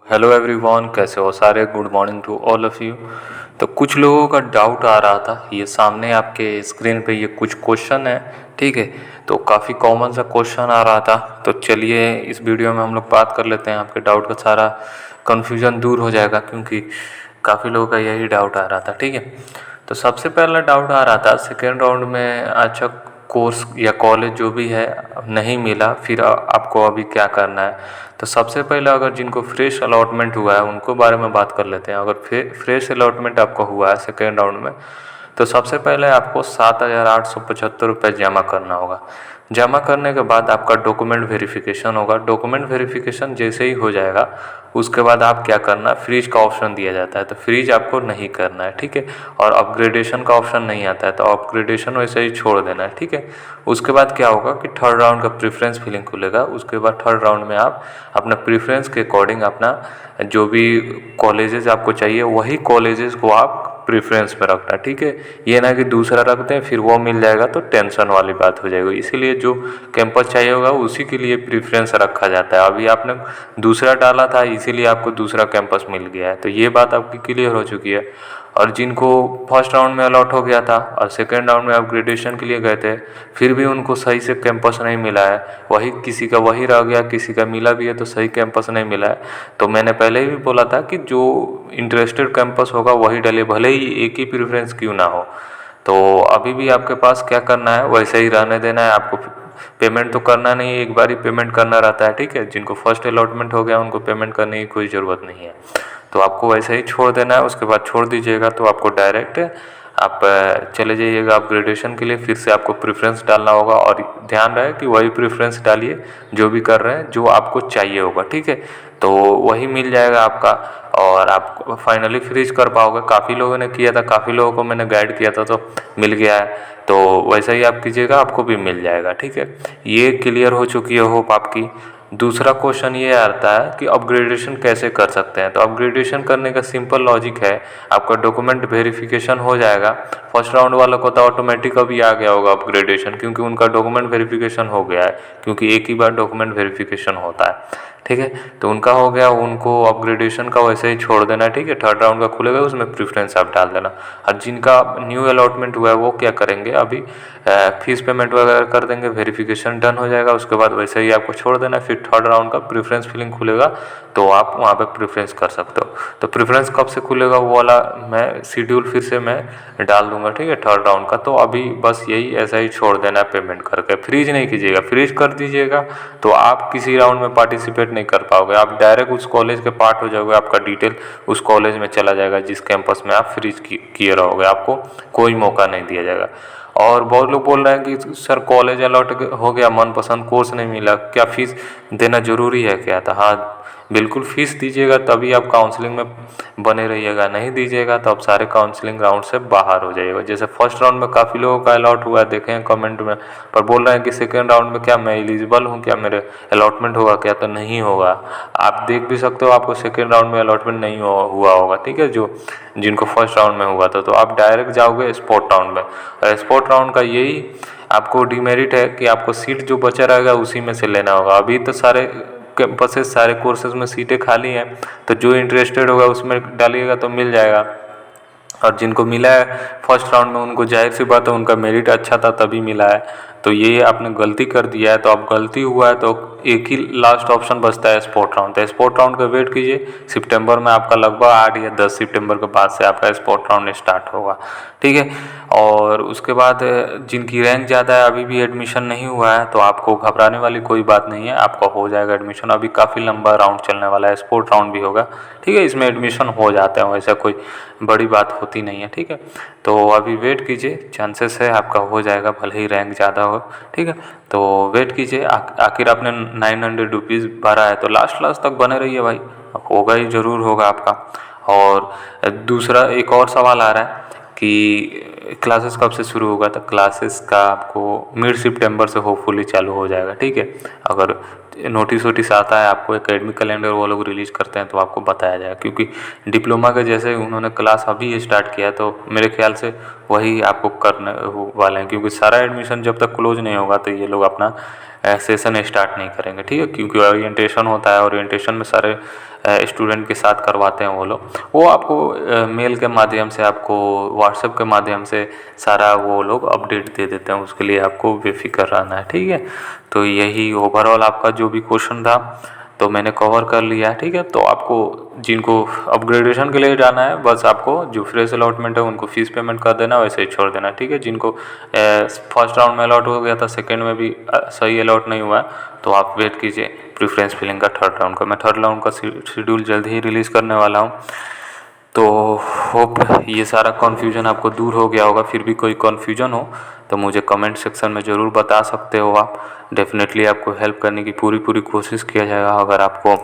Hello everyone, कैसे हो सारे। Good morning to all of you. तो कुछ लोगों का डाउट आ रहा था, ये सामने आपके स्क्रीन पे ये कुछ क्वेश्चन है, ठीक है। तो काफ़ी कॉमन सा क्वेश्चन आ रहा था, तो चलिए इस वीडियो में हम लोग बात कर लेते हैं, आपके डाउट का सारा कन्फ्यूज़न दूर हो जाएगा, क्योंकि काफ़ी लोगों का यही डाउट आ रहा था, ठीक है। तो सबसे पहला डाउट आ रहा था, सेकेंड राउंड में अच्छा कोर्स या कॉलेज जो भी है नहीं मिला, फिर आपको अभी क्या करना है। तो सबसे पहले अगर जिनको फ्रेश अलॉटमेंट हुआ है उनको बारे में बात कर लेते हैं। अगर फ्रेश अलॉटमेंट आपको हुआ है सेकेंड राउंड में, तो सबसे पहले आपको 7,875 रुपये जमा करना होगा। जमा करने के बाद आपका डॉक्यूमेंट वेरिफिकेशन होगा। डॉक्यूमेंट वेरिफिकेशन जैसे ही हो जाएगा, उसके बाद आप क्या करना, फ्रीज का ऑप्शन दिया जाता है, तो फ्रीज आपको नहीं करना है, ठीक है। और अपग्रेडेशन का ऑप्शन नहीं आता है, तो अपग्रेडेशन वैसे ही छोड़ देना है, ठीक है। उसके बाद क्या होगा कि थर्ड राउंड का प्रेफरेंस फिलिंग खुलेगा। उसके बाद थर्ड राउंड में आप अपना प्रेफरेंस के अकॉर्डिंग अपना जो भी कॉलेजेस आपको चाहिए वही कॉलेजेस को आप प्रेफरेंस पे रखना, ठीक है। ये ना कि दूसरा रखते हैं फिर वो मिल जाएगा तो टेंशन वाली बात हो जाएगी। इसीलिए जो कैंपस चाहिए होगा उसी के लिए प्रेफरेंस रखा जाता है। अभी आपने दूसरा डाला था इसीलिए आपको दूसरा कैंपस मिल गया है, तो ये बात आपकी क्लियर हो चुकी है। और जिनको फर्स्ट राउंड में अलॉट हो गया था और सेकेंड राउंड में अपग्रेडेशन के लिए गए थे, फिर भी उनको सही से कैंपस नहीं मिला है, वही किसी का वही रह गया, किसी का मिला भी है तो सही कैंपस नहीं मिला है। तो मैंने पहले ही बोला था कि जो इंटरेस्टेड कैंपस होगा वही डले, भले ही एक ही प्रेफरेंस क्यों ना हो। तो अभी भी आपके पास क्या करना है, वैसे ही रहने देना है। आपको पेमेंट तो करना नहीं है, एक बार ही पेमेंट करना रहता है, ठीक है। जिनको फर्स्ट अलॉटमेंट हो गया उनको पेमेंट करने की कोई ज़रूरत नहीं है, तो आपको वैसे ही छोड़ देना है। उसके बाद छोड़ दीजिएगा तो आपको डायरेक्ट आप चले जाइएगा अपग्रेडेशन के लिए। फिर से आपको प्रेफरेंस डालना होगा, और ध्यान रहे कि वही प्रेफरेंस डालिए जो भी कर रहे हैं, जो आपको चाहिए होगा, ठीक है। तो वही मिल जाएगा आपका, और आप फाइनली फ्रीज कर पाओगे। काफ़ी लोगों ने किया था, काफ़ी लोगों को मैंने गाइड किया था तो मिल गया है, तो वैसा ही आप कीजिएगा, आपको भी मिल जाएगा, ठीक है। ये क्लियर हो चुकी है होप आपकी। दूसरा क्वेश्चन ये आता है कि अपग्रेडेशन कैसे कर सकते हैं। तो अपग्रेडेशन करने का सिंपल लॉजिक है, आपका डॉक्यूमेंट वेरिफिकेशन हो जाएगा। फर्स्ट राउंड वालों को तो ऑटोमेटिक अभी आ गया होगा अपग्रेडेशन, क्योंकि उनका डॉक्यूमेंट वेरिफिकेशन हो गया है, क्योंकि एक ही बार डॉक्यूमेंट वेरिफिकेशन होता है, ठीक है। तो उनका हो गया, उनको अपग्रेडेशन का वैसे ही छोड़ देना है, ठीक है। थर्ड राउंड का खुलेगा उसमें प्रेफरेंस आप डाल देना। और जिनका न्यू अलॉटमेंट हुआ है वो क्या करेंगे, अभी फीस पेमेंट वगैरह कर देंगे, वेरिफिकेशन डन हो जाएगा, उसके बाद वैसे ही आपको छोड़ देना है। फिर थर्ड राउंड का प्रेफरेंस फिलिंग खुलेगा तो आप वहाँ पे प्रेफरेंस कर सकते हो। तो प्रेफरेंस कब से खुलेगा वो वाला मैं शेड्यूल फिर से मैं डाल दूंगा, ठीक है, थर्ड राउंड का। तो अभी बस यही ऐसा ही छोड़ देना है पेमेंट करके, फ्रीज नहीं कीजिएगा। फ्रीज कर दीजिएगा तो आप किसी राउंड में पार्टिसिपेट नहीं कर पाओगे, आप डायरेक्ट उस कॉलेज के पार्ट हो जाओगे, आपका डिटेल उस कॉलेज में चला जाएगा जिस कैंपस में आप फ्रीज किए रहोगे, आपको कोई मौका नहीं दिया जाएगा। और बहुत लोग बोल रहे हैं कि सर कॉलेज अलॉट हो गया, मनपसंद कोर्स नहीं मिला, क्या फीस देना ज़रूरी है क्या। तो हाँ, बिल्कुल फीस दीजिएगा तभी आप काउंसलिंग में बने रहिएगा, नहीं दीजिएगा तो आप सारे काउंसलिंग राउंड से बाहर हो जाइएगा। जैसे फर्स्ट राउंड में काफ़ी लोगों का अलॉट हुआ है, देखे हैं कमेंट में, पर बोल रहे हैं कि सेकेंड राउंड में क्या मैं एलिजिबल हूँ, क्या मेरे अलॉटमेंट होगा क्या। तो नहीं होगा, आप देख भी सकते हो, आपको सेकेंड राउंड में अलॉटमेंट नहीं हुआ होगा, ठीक है, जो जिनको फर्स्ट राउंड में हुआ था। तो आप डायरेक्ट जाओगे स्पोर्ट राउंड में, और स्पोर्ट राउंड का यही आपको डिमेरिट है कि आपको सीट जो बचा रहेगा उसी में से लेना होगा। अभी तो सारे कैंपसेस सारे कोर्सेज में सीटें खाली हैं, तो जो इंटरेस्टेड होगा उसमें डालिएगा तो मिल जाएगा। और जिनको मिला है फर्स्ट राउंड में उनको जाहिर सी बात है उनका मेरिट अच्छा था तभी मिला है। तो ये आपने गलती कर दिया है, तो अब गलती हुआ है तो एक ही लास्ट ऑप्शन बचता है स्पोर्ट राउंड। तो स्पोर्ट राउंड का वेट कीजिए, सितंबर में आपका लगभग 8 या 10 सितंबर के बाद से आपका स्पोर्ट राउंड स्टार्ट होगा, ठीक है। और उसके बाद जिनकी रैंक ज़्यादा है अभी भी एडमिशन नहीं हुआ है, तो आपको घबराने वाली कोई बात नहीं है, आपका हो जाएगा एडमिशन। अभी काफ़ी लंबा राउंड चलने वाला है, स्पोर्ट राउंड भी होगा, ठीक है। इसमें एडमिशन हो जाते हैं, वैसा कोई बड़ी बात होती नहीं है, ठीक है। तो अभी वेट कीजिए, चांसेस है आपका हो जाएगा, भले ही रैंक ज़्यादा हो, ठीक है। तो वेट कीजिए, आखिर आपने 900 रुपीज़ भरा है तो लास्ट तक बने रहिए भाई, होगा ही ज़रूर होगा आपका। और दूसरा एक और सवाल आ रहा है कि क्लासेस कब से शुरू होगा। तो क्लासेस का आपको मिड सितंबर से होपफुली चालू हो जाएगा, ठीक है। अगर नोटिस वोटिस आता है आपको, एकेडमिक कैलेंडर वो लोग रिलीज़ करते हैं तो आपको बताया जाएगा। क्योंकि डिप्लोमा के जैसे उन्होंने क्लास अभी स्टार्ट किया तो मेरे ख्याल से वही आपको करने वाले हैं, क्योंकि सारा एडमिशन जब तक क्लोज नहीं होगा तो ये लोग अपना सेशन स्टार्ट नहीं करेंगे, ठीक है। क्योंकि ओरिएंटेशन होता है, ओरिएंटेशन में सारे स्टूडेंट के साथ करवाते हैं वो लोग, वो आपको मेल के माध्यम से, आपको व्हाट्सएप के माध्यम से सारा वो लोग अपडेट दे देते हैं। उसके लिए आपको बेफिक्र रहना है, ठीक है। तो यही ओवरऑल आपका जो भी क्वेश्चन था तो मैंने कवर कर लिया है, ठीक है। तो आपको जिनको अपग्रेडेशन के लिए जाना है बस आपको जो फ्रेश अलॉटमेंट है उनको फीस पेमेंट कर देना, वैसे ही छोड़ देना, ठीक है। जिनको फर्स्ट राउंड में अलॉट हो गया था, सेकेंड में भी सही अलॉट नहीं हुआ तो आप वेट कीजिए प्रेफरेंस फिलिंग का थर्ड राउंड का। मैं थर्ड राउंड का शेड्यूल जल्द ही रिलीज़ करने वाला हूँ। तो होप ये सारा कन्फ्यूजन आपको दूर हो गया होगा। फिर भी कोई कन्फ्यूजन हो तो मुझे कमेंट सेक्शन में ज़रूर बता सकते हो आप। डेफिनेटली आपको हेल्प करने की पूरी कोशिश किया जाएगा। अगर आपको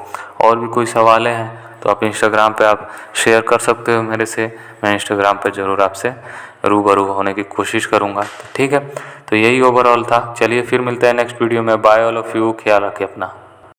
और भी कोई सवाल हैं तो आप इंस्टाग्राम पे आप शेयर कर सकते हो मेरे से। मैं इंस्टाग्राम पे ज़रूर आपसे रूबरू होने की कोशिश करूँगा, ठीक है। तो यही ओवरऑल था। चलिए फिर मिलते हैं नेक्स्ट वीडियो में। बाय ऑल ऑफ यू, ख्याल रखिए अपना।